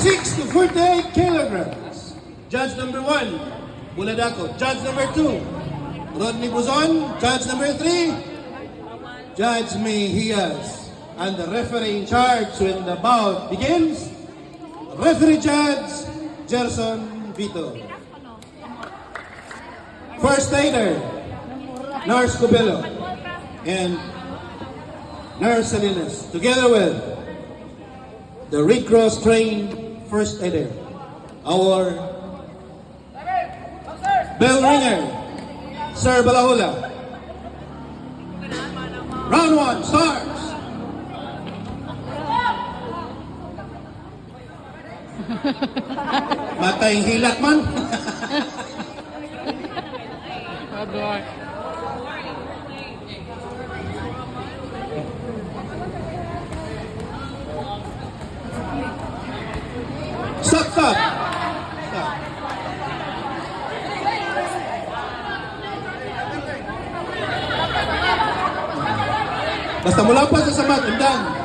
36 to 48 kilograms. Judge number 1, Buladako. Judge number 2, Rodney Buzon. Judge number 3, Judge Mejias. And the referee in charge when the bout begins, referee Judge Gerson Vito. First aider, Nars Cubelo and Nars Salinas, together with the Red Cross trained first aider, our bell ringer, Sir Balahula. Round 1 starts. Matay hilak man. Stop, stop. Stop. Basta mula pa sa samat, undang.